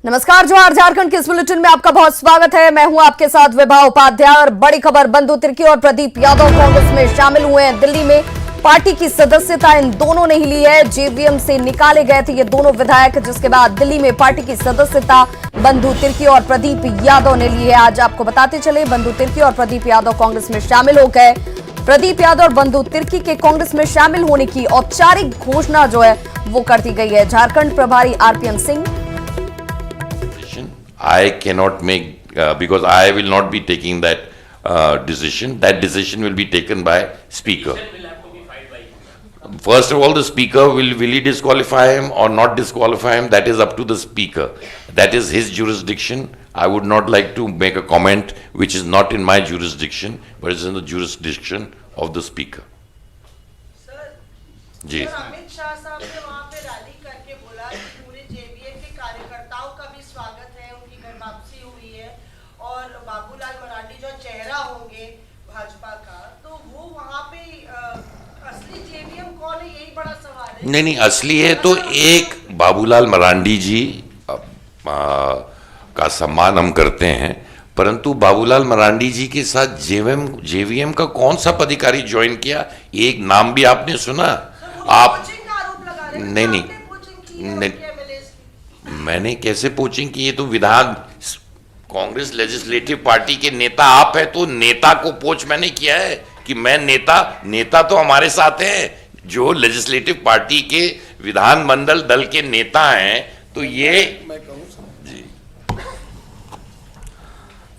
नमस्कार, जोहार। झारखंड के इस बुलेटिन में आपका बहुत स्वागत है। मैं हूं आपके साथ विभा उपाध्याय। और बड़ी खबर, बंधु तिर्की और प्रदीप यादव कांग्रेस में शामिल हुए हैं। दिल्ली में पार्टी की सदस्यता इन दोनों ने ही ली है। जेवीएम से निकाले गए थे ये दोनों विधायक, जिसके बाद दिल्ली में पार्टी की सदस्यता बंधु तिर्की और प्रदीप यादव ने ली है। आज आपको बताते चले, बंधु तिर्की और प्रदीप यादव कांग्रेस में शामिल हो गए। प्रदीप यादव और बंधु तिर्की के कांग्रेस में शामिल होने की औपचारिक घोषणा जो है वो कर दी गई है। झारखंड प्रभारी RPN Singh, I cannot make because I will not be taking that decision. That decision will be taken by Speaker. First of all, the Speaker will he disqualify him or not disqualify him? That is up to the Speaker. That is his jurisdiction. I would not like to make a comment which is not in my jurisdiction, but is in the jurisdiction of the Speaker. जी। अमित शाह साहब ने वहाँ पे rally करके बोला कि पूरे JVM के कार्यकर्ताओं का भी स्वागत है, उनकी घर वापसी हुई है और बाबूलाल मरांडी जो चेहरा होंगे भाजपा का, तो वो वहाँ पे असली जेवीएम कौन है, यही बड़ा सवाल है। नहीं, असली है तो एक बाबूलाल मरांडी जी का सम्मान हम करते हैं, परंतु बाबूलाल मरांडी जी के साथ जेवीएम का कौन सा पदाधिकारी ज्वाइन किया, एक नाम भी आपने सुना? आप नहीं, मैंने कैसे पोचिंग की? ये तो विधान कांग्रेस लेजिस्लेटिव पार्टी के नेता आप है, तो नेता को पोच मैंने किया है कि मैं नेता तो हमारे साथ हैं जो लेजिस्लेटिव पार्टी के विधानमंडल दल के नेता हैं। तो ये जी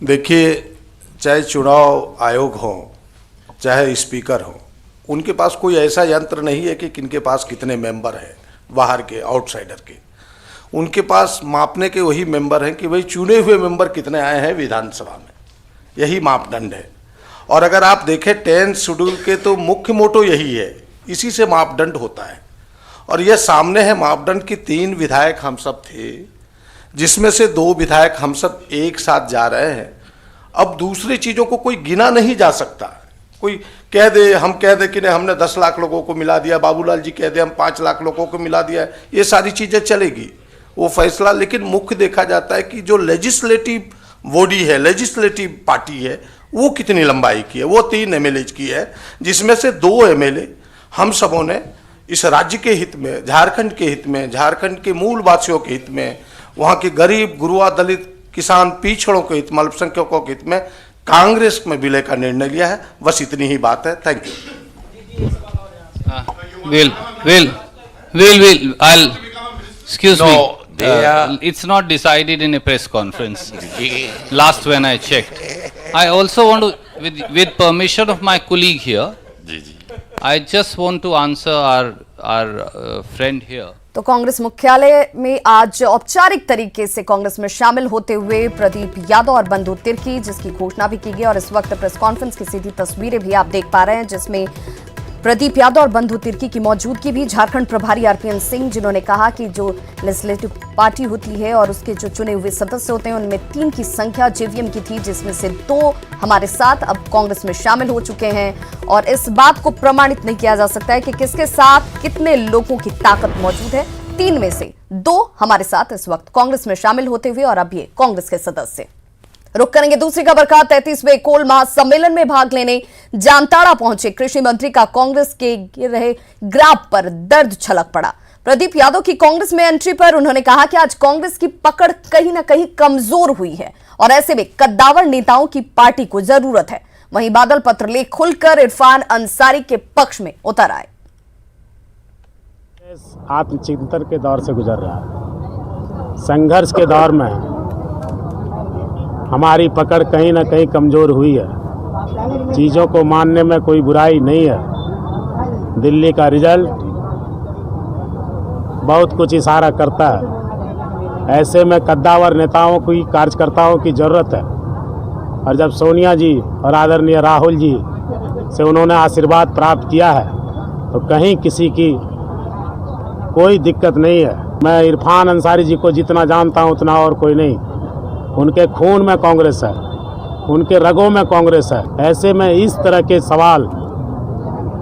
देखिए, चाहे चुनाव आयोग हो चाहे स्पीकर हो, उनके पास कोई ऐसा यंत्र नहीं है कि किनके पास कितने मेंबर हैं, बाहर के, आउटसाइडर के। उनके पास मापने के वही मेंबर हैं कि भाई चुने हुए मेंबर कितने आए हैं विधानसभा में, यही मापदंड है। और अगर आप देखें 10 शेड्यूल के तो मुख्य मोटो यही है, इसी से मापदंड होता है। और यह सामने है मापदंड की 3 विधायक हम सब थे, जिसमें से 2 विधायक हम सब एक साथ जा रहे हैं। अब दूसरी चीज़ों को कोई गिना नहीं जा सकता। कोई कह दे, हम कह दे कि नहीं हमने 10 लाख लोगों को मिला दिया, बाबूलाल जी कह दे हम 5 लाख लोगों को मिला दिया, ये सारी चीज़ें चलेगी, वो फैसला। लेकिन मुख्य देखा जाता है कि जो लेजिस्लेटिव बॉडी है, लेजिस्लेटिव पार्टी है, वो कितनी लंबाई की है। वो 3 एमएलए की है, जिसमें से 2 एमएलए हम सबों ने इस राज्य के हित में, झारखंड के हित में, झारखंड के मूल वासियों के हित में, वहाँ के गरीब, गुरुआ, दलित, किसान, पिछड़ों के हित में, अल्पसंख्यकों के हित में कांग्रेस में विलय का निर्णय लिया है। बस इतनी ही बात है। Thank you. I'll excuse me. It's not decided in a press conference. Last when I checked, I also want to, with permission of my colleague here, I just want to answer our friend here. तो कांग्रेस मुख्यालय में आज औपचारिक तरीके से कांग्रेस में शामिल होते हुए प्रदीप यादव और बंधु तिर्की, जिसकी घोषणा भी की गई। और इस वक्त प्रेस कॉन्फ्रेंस की सीधी तस्वीरें भी आप देख पा रहे हैं, जिसमें प्रदीप यादव और बंधु तिर्की की मौजूदगी भी। झारखंड प्रभारी आरपीएन सिंह, जिन्होंने कहा कि जो लेजिस्लेटिव पार्टी होती है और उसके जो चुने हुए सदस्य होते हैं, उनमें 3 की संख्या जेवीएम की थी, जिसमें से 2 हमारे साथ अब कांग्रेस में शामिल हो चुके हैं। और इस बात को प्रमाणित नहीं किया जा सकता है कि किसके साथ कितने लोगों की ताकत मौजूद है। 3 में से 2 हमारे साथ इस वक्त कांग्रेस में शामिल होते हुए और अब ये कांग्रेस के सदस्य। रुक करेंगे दूसरी खबर का। 33वें कोल महासम्मेलन में भाग लेने जामताड़ा पहुंचे कृषि मंत्री का कांग्रेस के गिर रहे ग्राफ पर दर्द छलक पड़ा। प्रदीप यादव की कांग्रेस में एंट्री पर उन्होंने कहा कि आज कांग्रेस की पकड़ कहीं ना कहीं कमजोर हुई है और ऐसे में कद्दावर नेताओं की पार्टी को जरूरत है। वहीं बादल पत्रलेख खुलकर इरफान अंसारी के पक्ष में उतर आए। आत्मचिंतन के दौर से गुजर रहा है। संघर्ष के दौर में हमारी पकड़ कहीं ना कहीं कमज़ोर हुई है। चीज़ों को मानने में कोई बुराई नहीं है। दिल्ली का रिजल्ट बहुत कुछ इशारा करता है। ऐसे में कद्दावर नेताओं की, कार्यकर्ताओं की ज़रूरत है। और जब सोनिया जी और आदरणीय राहुल जी से उन्होंने आशीर्वाद प्राप्त किया है, तो कहीं किसी की कोई दिक्कत नहीं है। मैं इरफान अंसारी जी को जितना जानता हूं उतना और कोई नहीं। उनके खून में कांग्रेस है, उनके रगों में कांग्रेस है। ऐसे में इस तरह के सवाल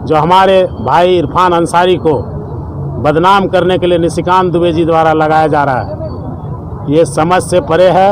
जो हमारे भाई इरफान अंसारी को बदनाम करने के लिए निशिकांत दुबे जी द्वारा लगाया जा रहा है, ये समझ से परे है।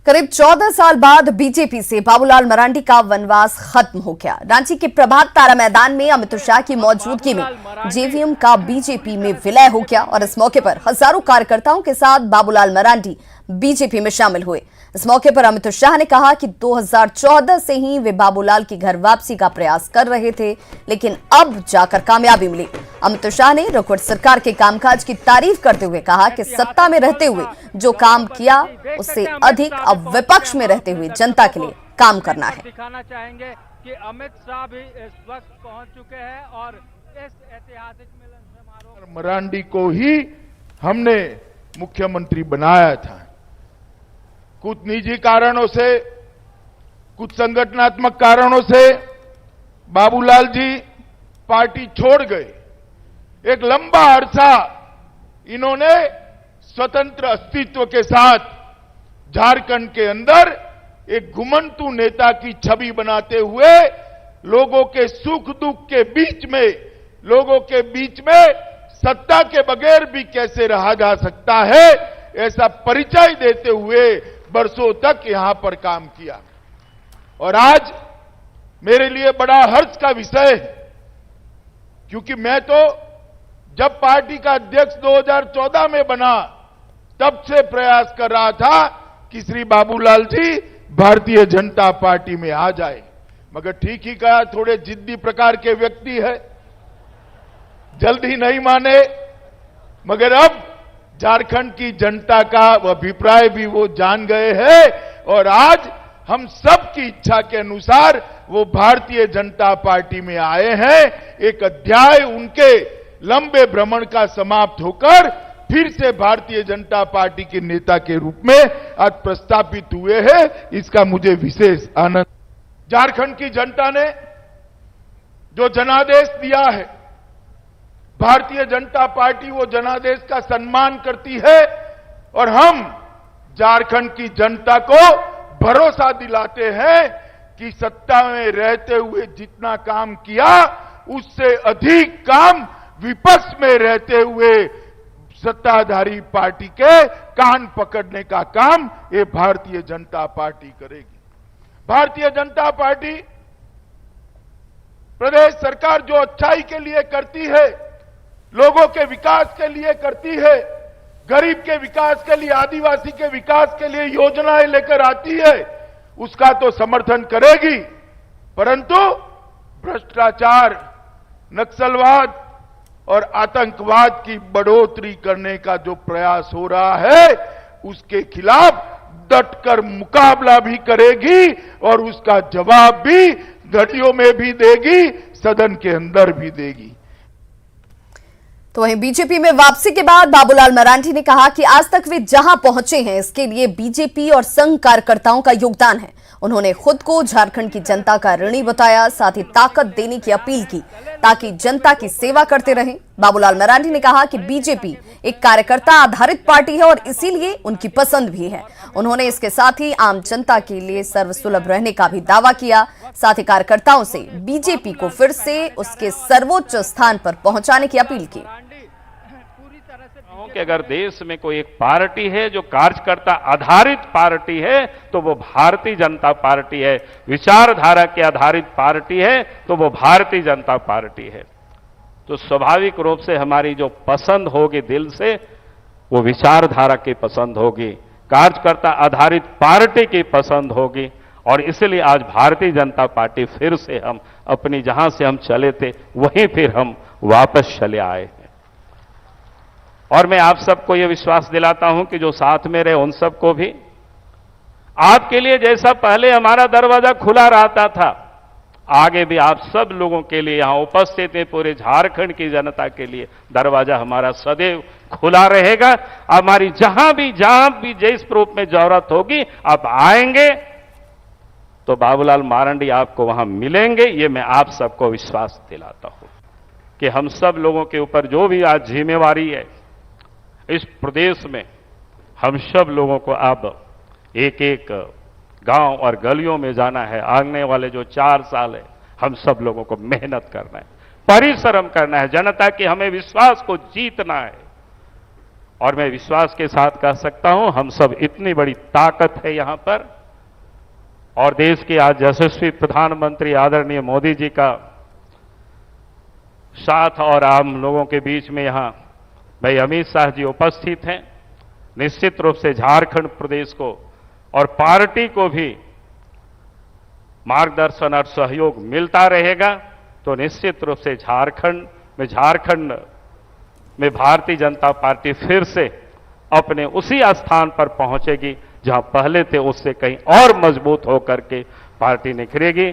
करीब 14 साल बाद बीजेपी से बाबूलाल मरांडी का वनवास खत्म हो गया। रांची के प्रभात तारा मैदान में अमित शाह की मौजूदगी में जेवीएम का बीजेपी में विलय हो गया और इस मौके पर हजारों कार्यकर्ताओं के साथ बाबूलाल मरांडी बीजेपी में शामिल हुए। इस मौके पर अमित शाह ने कहा कि 2014 से ही वे बाबूलाल की घर वापसी का प्रयास कर रहे थे, लेकिन अब जाकर कामयाबी मिली। अमित शाह ने रघुवर सरकार के कामकाज की तारीफ करते हुए कहा कि सत्ता में रहते हुए जो काम किया उससे अधिक अब विपक्ष में रहते हुए जनता के लिए काम करना है। दिखाना चाहेंगे कि अमित शाह भी इस वक्त पहुंच चुके हैं और इस ऐतिहासिक मिलन समारोह मरांडी को ही हमने मुख्यमंत्री बनाया था। कुछ निजी कारणों से, कुछ संगठनात्मक कारणों से बाबूलाल जी पार्टी छोड़ गए। एक लंबा अरसा इन्होंने स्वतंत्र अस्तित्व के साथ झारखंड के अंदर एक घुमंतु नेता की छवि बनाते हुए लोगों के सुख दुख के बीच में, लोगों के बीच में सत्ता के बगैर भी कैसे रहा जा सकता है, ऐसा परिचय देते हुए बरसों तक यहां पर काम किया। और आज मेरे लिए बड़ा हर्ष का विषय है, क्योंकि मैं तो जब पार्टी का अध्यक्ष 2014 में बना तब से प्रयास कर रहा था कि श्री बाबूलाल जी भारतीय जनता पार्टी में आ जाए, मगर ठीक ही कहा, थोड़े जिद्दी प्रकार के व्यक्ति है, जल्द ही नहीं माने। मगर अब झारखंड की जनता का अभिप्राय भी वो जान गए हैं और आज हम सब की इच्छा के अनुसार वो भारतीय जनता पार्टी में आए हैं। एक अध्याय उनके लंबे भ्रमण का समाप्त होकर फिर से भारतीय जनता पार्टी के नेता के रूप में आज प्रस्थापित हुए हैं, इसका मुझे विशेष आनंद। झारखंड की जनता ने जो जनादेश दिया है, भारतीय जनता पार्टी वो जनादेश का सम्मान करती है और हम झारखंड की जनता को भरोसा दिलाते हैं कि सत्ता में रहते हुए जितना काम किया उससे अधिक काम विपक्ष में रहते हुए सत्ताधारी पार्टी के कान पकड़ने का काम ये भारतीय जनता पार्टी करेगी। भारतीय जनता पार्टी प्रदेश सरकार जो अच्छाई के लिए करती है, लोगों के विकास के लिए करती है, गरीब के विकास के लिए, आदिवासी के विकास के लिए योजनाएं लेकर आती है, उसका तो समर्थन करेगी, परंतु भ्रष्टाचार, नक्सलवाद और आतंकवाद की बढ़ोतरी करने का जो प्रयास हो रहा है उसके खिलाफ डटकर मुकाबला भी करेगी और उसका जवाब भी घड़ियों में भी देगी, सदन के अंदर भी देगी। तो वहीं बीजेपी में वापसी के बाद बाबूलाल मरांडी ने कहा कि आज तक वे जहां पहुंचे हैं इसके लिए बीजेपी और संघ कार्यकर्ताओं का योगदान है। उन्होंने खुद को झारखंड की जनता का ऋणी बताया, साथ ही ताकत देने की अपील की ताकि जनता की सेवा करते रहें। बाबूलाल मरांडी ने कहा कि बीजेपी एक कार्यकर्ता आधारित पार्टी है और इसीलिए उनकी पसंद भी है। उन्होंने इसके साथ ही आम जनता के लिए सर्वसुलभ रहने का भी दावा किया। साथ ही कार्यकर्ताओं से बीजेपी को फिर से उसके सर्वोच्च स्थान पर पहुंचाने की अपील की। कि अगर देश में कोई एक पार्टी है जो कार्यकर्ता आधारित पार्टी है तो वो भारतीय जनता पार्टी है, विचारधारा के आधारित पार्टी है तो वो भारतीय जनता पार्टी है। तो स्वाभाविक रूप से हमारी जो पसंद होगी दिल से वो विचारधारा की पसंद होगी, कार्यकर्ता आधारित पार्टी की पसंद होगी। और इसलिए आज भारतीय जनता पार्टी फिर से हम अपनी जहां से हम चले थे वहीं फिर हम वापस चले आए हैं। और मैं आप सबको यह विश्वास दिलाता हूं कि जो साथ में रहे उन सबको भी, आपके लिए जैसा पहले हमारा दरवाजा खुला रहता था, आगे भी आप सब लोगों के लिए यहां उपस्थित है पूरे झारखंड की जनता के लिए दरवाजा हमारा सदैव खुला रहेगा। हमारी जहां भी जिस रूप में जरूरत होगी आप आएंगे तो बाबूलाल मरांडी आपको वहां मिलेंगे। ये मैं आप सबको विश्वास दिलाता हूं कि हम सब लोगों के ऊपर जो भी आज जिम्मेवारी है इस प्रदेश में, हम सब लोगों को अब एक एक गांव और गलियों में जाना है। आने वाले जो 4 साल है हम सब लोगों को मेहनत करना है, परिश्रम करना है, जनता के हमें विश्वास को जीतना है और मैं विश्वास के साथ कह सकता हूं, हम सब इतनी बड़ी ताकत है यहां पर, और देश के आज यशस्वी प्रधानमंत्री आदरणीय मोदी जी का साथ और आम लोगों के बीच में यहां भाई अमित शाह जी उपस्थित हैं। निश्चित रूप से झारखंड प्रदेश को और पार्टी को भी मार्गदर्शन और सहयोग मिलता रहेगा, तो निश्चित रूप से झारखंड में भारतीय जनता पार्टी फिर से अपने उसी स्थान पर पहुंचेगी जहां पहले थे, उससे कहीं और मजबूत होकर के पार्टी निखरेगी।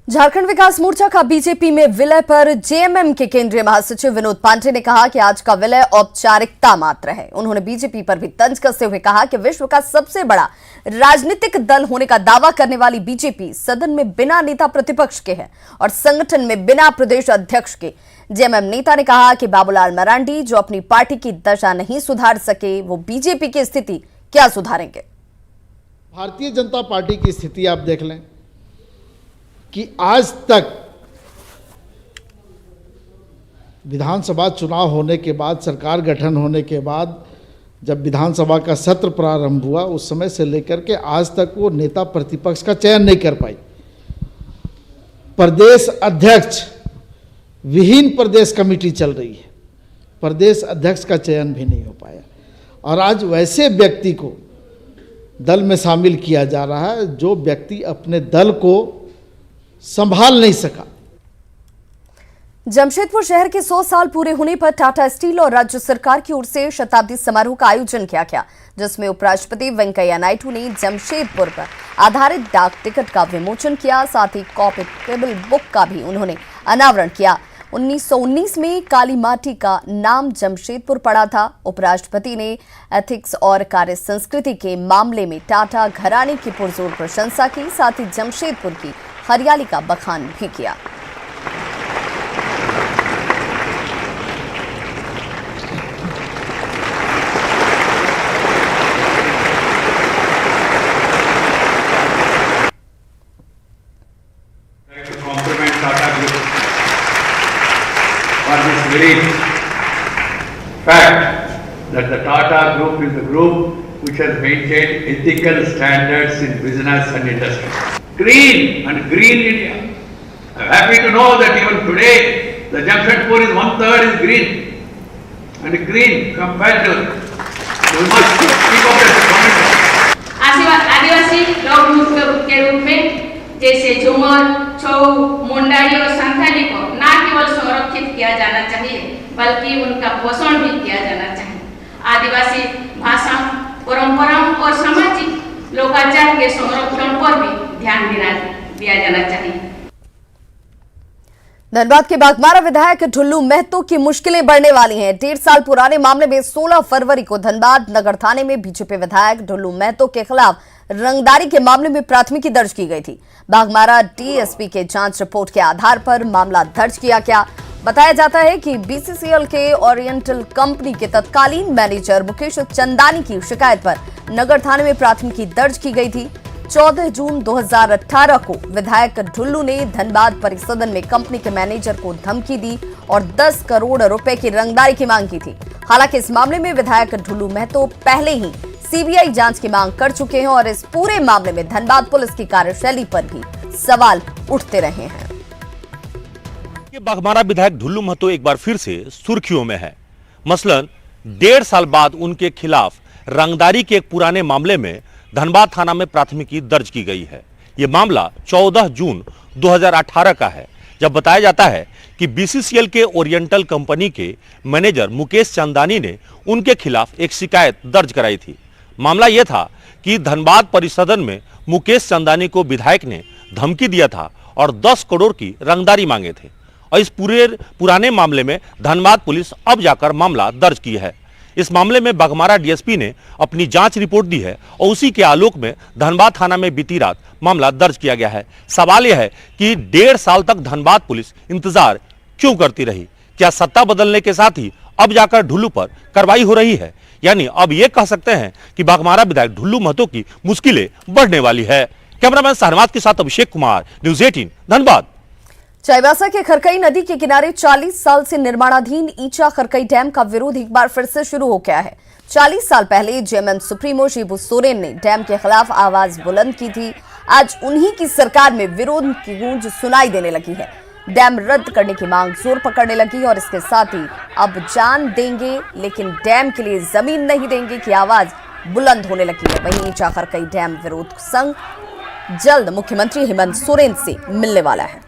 झारखंड विकास मोर्चा का बीजेपी में विलय पर जेएमएम के केंद्रीय महासचिव विनोद पांडे ने कहा कि आज का विलय औपचारिकता मात्र है। उन्होंने बीजेपी पर भी तंज कसते हुए कहा कि विश्व का सबसे बड़ा राजनीतिक दल होने का दावा करने वाली बीजेपी सदन में बिना नेता प्रतिपक्ष के है और संगठन में बिना प्रदेश अध्यक्ष के। जेएमएम नेता ने कहा कि बाबूलाल मरांडी जो अपनी पार्टी की दशा नहीं सुधार सके, वो बीजेपी की स्थिति क्या सुधारेंगे। भारतीय जनता पार्टी की स्थिति आप देख लें कि आज तक विधानसभा चुनाव होने के बाद, सरकार गठन होने के बाद, जब विधानसभा का सत्र प्रारंभ हुआ, उस समय से लेकर के आज तक वो नेता प्रतिपक्ष का चयन नहीं कर पाई। प्रदेश अध्यक्ष विहीन प्रदेश कमेटी चल रही है, प्रदेश अध्यक्ष का चयन भी नहीं हो पाया, और आज वैसे व्यक्ति को दल में शामिल किया जा रहा है जो व्यक्ति अपने दल को संभाल नहीं सका। जमशेदपुर शहर के 100 साल पूरे होने पर टाटा स्टील और राज्य सरकार की ओर से शताब्दी समारोह का आयोजन किया गया, जिसमें उपराष्ट्रपति वेंकैया नायडू ने जमशेदपुर पर आधारित डाक टिकट का विमोचन किया। साथ ही कॉपी टेबल बुक का भी उन्होंने अनावरण किया। 1919 में काली माटी का नाम जमशेदपुर पड़ा था। उपराष्ट्रपति ने एथिक्स और कार्य संस्कृति के मामले में टाटा घराने की पुरजोर प्रशंसा की। साथ ही जमशेदपुर की हरियाली का बखान भी किया। Great fact that the Tata Group is a group which has maintained ethical standards in business and industry. Green and green India. I'm happy to know that even today the Jamshedpur is 1/3 is green and green compared to. We must keep up that commitment. आदिवासी लोक के रूप में जैसे झूमर, छऊ, मुंडारी और संथाली को न केवल संरक्षित किया जाना चाहिए बल्कि उनका पोषण भी किया जाना चाहिए। आदिवासी भाषा, परंपरा और सामाजिक लोकाचार के संरक्षण पर भी ध्यान दिया जाना चाहिए। धनबाद के बाघमारा विधायक ढुल्लू महतो की मुश्किलें बढ़ने वाली हैं। 1.5 साल पुराने मामले में 16 फरवरी को धनबाद नगर थाने में बीजेपी विधायक ढुल्लू महतो के खिलाफ रंगदारी के मामले में प्राथमिकी दर्ज की गई थी। बाघमारा डीएसपी के जांच रिपोर्ट के आधार पर मामला दर्ज किया गया। बताया जाता है कि बीसीसीएल के ओरिएंटल कंपनी के तत्कालीन मैनेजर मुकेश चंदानी की शिकायत पर नगर थाने में प्राथमिकी दर्ज की गई थी। 14 जून 2018 को विधायक ढुल्लू ने धनबाद परिसदन में कंपनी के मैनेजर को धमकी दी और 10 करोड़ रुपए की रंगदारी की मांग की थी। हालांकि इस मामले में विधायक ढुल्लू महतो पहले ही सीबीआई जांच की मांग कर चुके हैं और इस पूरे मामले में धनबाद पुलिस की कार्यशैली पर भी सवाल उठते रहे हैं। बाघमारा विधायक ढुल्लू महतो एक बार फिर से सुर्खियों में है। मसलन 1.5 साल बाद उनके खिलाफ रंगदारी के एक पुराने मामले में धनबाद थाना में प्राथमिकी दर्ज की गई है। यह मामला 14 जून 2018 का है, जब बताया जाता है कि बीसीसीएल के ओरिएंटल कंपनी के मैनेजर मुकेश चंदानी ने उनके खिलाफ एक शिकायत दर्ज कराई थी। मामला यह था कि धनबाद परिसदन में मुकेश चंदानी को विधायक ने धमकी दिया था और 10 करोड़ की रंगदारी मांगे थे। और इस पुराने मामले में धनबाद पुलिस अब जाकर मामला दर्ज की है। इस मामले में बाघमारा डीएसपी ने अपनी जांच रिपोर्ट दी है और उसी के आलोक में धनबाद थाना में बीती रात मामला दर्ज किया गया है। सवाल यह है कि 1.5 साल तक धनबाद पुलिस इंतजार क्यों करती रही? क्या सत्ता बदलने के साथ ही अब जाकर ढुल्लू पर कार्रवाई हो रही है? यानी अब यह कह सकते हैं कि बाघमारा विधायक ढुल्लू महतो की मुश्किलें बढ़ने वाली है। कैमरामैन शहनवाज के साथ अभिषेक कुमार, न्यूज़ 18 धनबाद। चाईबासा के खरकई नदी के किनारे 40 साल से निर्माणाधीन ईचा खरकई डैम का विरोध एक बार फिर से शुरू हो गया है। 40 साल पहले जेएमएम सुप्रीमो शिबू सोरेन ने डैम के खिलाफ आवाज बुलंद की थी। आज उन्हीं की सरकार में विरोध की गूंज सुनाई देने लगी है। डैम रद्द करने की मांग जोर पकड़ने लगी और इसके साथ ही अब जान देंगे लेकिन डैम के लिए जमीन नहीं देंगे की आवाज बुलंद होने लगी है। वहीं ईचा खरकई डैम विरोध संघ जल्द मुख्यमंत्री हेमंत सोरेन से मिलने वाला है।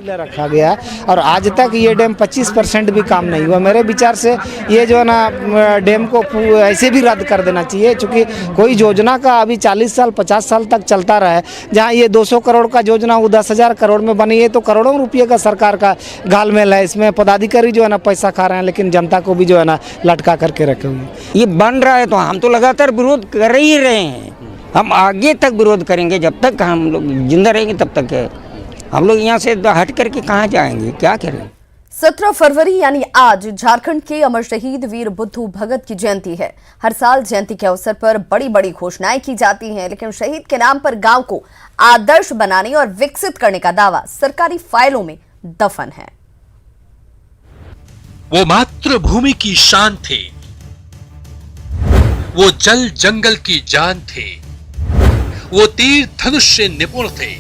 रखा गया और आज तक ये डैम 25% भी काम नहीं हुआ। मेरे विचार से ये जो है ना डैम को ऐसे भी रद्द कर देना चाहिए, क्योंकि कोई योजना का अभी 40 साल 50 साल तक चलता रहा है। जहाँ ये 200 करोड़ का योजना वो 10,000 करोड़ में बनी है, तो करोड़ों रुपये का सरकार का घालमेल है। इसमें पदाधिकारी जो है ना पैसा खा रहे हैं, लेकिन जनता को भी जो है ना लटका करके रखे हुए। ये बन रहा है तो हम तो लगातार विरोध कर ही रहे हैं। हम आगे तक विरोध करेंगे, जब तक हम लोग जिंदा रहेंगे तब तक है। हम लोग यहाँ से हट करके कहाँ जाएंगे, क्या करें। 17 फरवरी यानी आज झारखंड के अमर शहीद वीर बुद्धू भगत की जयंती है। हर साल जयंती के अवसर पर बड़ी बड़ी घोषणाएं की जाती हैं, लेकिन शहीद के नाम पर गांव को आदर्श बनाने और विकसित करने का दावा सरकारी फाइलों में दफन है। वो मातृभूमि की शान थे, वो जल जंगल की जान थे, वो तीर धनुष से निपुण थे,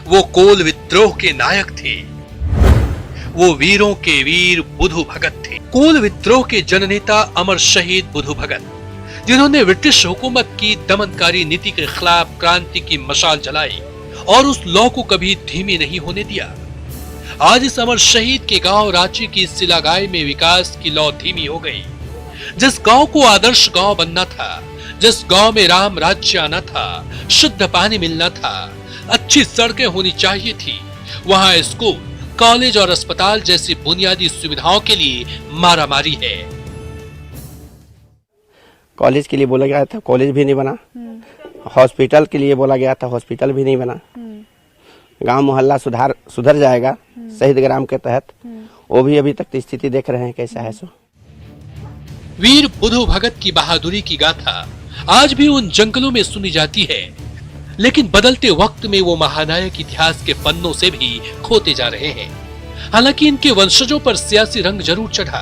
वो कोल विद्रोह के नायक थे, वो वीरों के वीर बुद्धू भगत थे। कोल विद्रोह के जननेता अमर शहीद बुद्धू भगत, जिन्होंने ब्रिटिश हुकूमत की दमनकारी नीति के खिलाफ क्रांति की मशाल जलाई और उस लौ को कभी धीमी नहीं होने दिया। आज इस अमर शहीद के गांव रांची की सिलागाई में विकास की लौ धीमी हो गई। जिस गांव को आदर्श गांव बनना था, जिस गांव में राम राज्य आना था, शुद्ध पानी मिलना था, अच्छी सड़कें होनी चाहिए थी, वहां स्कूल, कॉलेज और अस्पताल जैसी बुनियादी सुविधाओं के लिए मारामारी है। कॉलेज के लिए बोला गया था, कॉलेज भी नहीं बना। हॉस्पिटल के लिए बोला गया था, हॉस्पिटल भी नहीं बना। गांव मोहल्ला सुधर जाएगा शहीद ग्राम के तहत, वो भी अभी तक स्थिति देख रहे हैं कैसा है। सो वीर बुद्धू भगत की बहादुरी की गाथा आज भी उन जंगलों में सुनी जाती है, लेकिन बदलते वक्त में वो महानायक इतिहास के पन्नों से भी खोते जा रहे हैं। हालांकि इनके वंशजों पर सियासी रंग जरूर चढ़ा।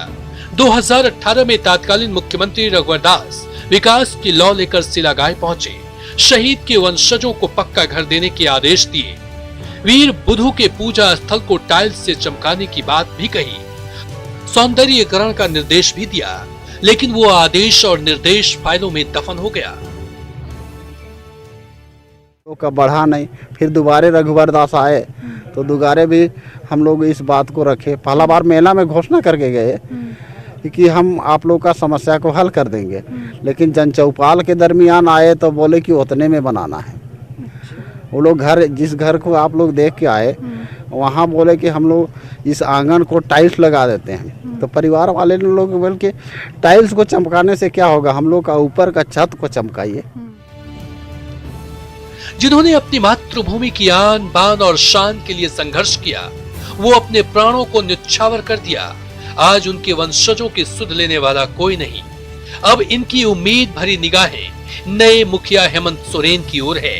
2018 में तत्कालीन मुख्यमंत्री रघुवर दास विकास की लौ लेकर सिलागाई पहुंचे, शहीद के वंशजों को पक्का घर देने के आदेश दिए, वीर बुद्धू के पूजा स्थल को टाइल्स से चमकाने की बात भी कही, सौंदर्यीकरण का निर्देश भी दिया, लेकिन वो आदेश और निर्देश फाइलों में दफन हो गया। का बढ़ा नहीं, फिर दोबारे रघुवर दास आए तो दोबारे भी हम लोग इस बात को रखे। पहला बार मेला में घोषणा करके गए कि हम आप लोग का समस्या को हल कर देंगे, लेकिन जन चौपाल के दरमियान आए तो बोले कि उतने में बनाना है। वो लोग जिस घर को आप लोग देख के आए वहाँ बोले कि हम लोग इस आंगन को टाइल्स लगा देते हैं। तो परिवार वाले लोग बोल के टाइल्स को चमकाने से क्या होगा, हम लोग का ऊपर का छत को चमकाइए। जिन्होंने अपनी मातृभूमि की आन बान और शान के लिए संघर्ष किया, वो अपने प्राणों को न्यौछावर कर दिया। आज उनके वंशजों की सुध लेने वाला कोई नहीं। अब इनकी उम्मीद भरी निगाहें नए मुखिया हेमंत सोरेन की ओर है,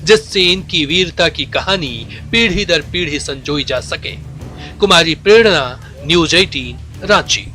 जिससे इनकी वीरता की कहानी पीढ़ी दर पीढ़ी संजोई जा सके। कुमारी प्रेरणा, न्यूज़ 18, रांची।